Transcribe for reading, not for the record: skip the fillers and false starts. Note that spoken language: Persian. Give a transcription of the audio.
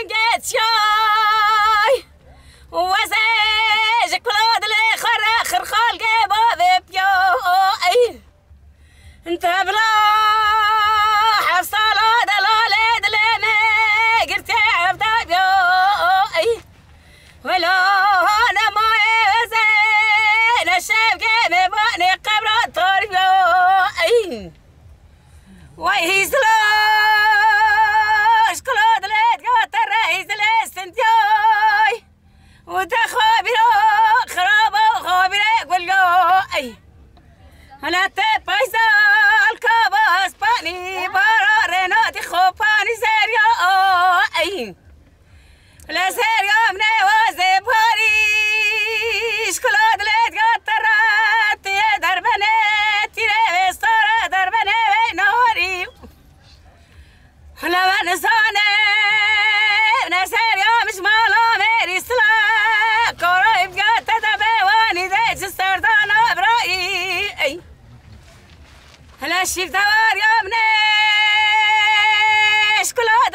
فنجات شاي وزاج كلاد لي خر خالق باب بيو انت بلا حفصة لا دلالة دلما قرتي عبدا بيو ولا انا ما زين الشاب مباني قبر طريو وهي سلاش كلاد ليت قاتر رئيس الاستنتياي وتخابرو خرابو خابرك والجو أنا تبايزا الكاباس باني برا ريناتي خوباني سيريا لا سيريا من وازي باريش كلاد ليت قاترات يا دربنات يا ستارة دربنات نوري لا نسانة نسيريا مش مالا ميري سلا قرايب قاتا تبواني ديج السردانة برأيي هلا الشيف دوار يا منيش كل هاد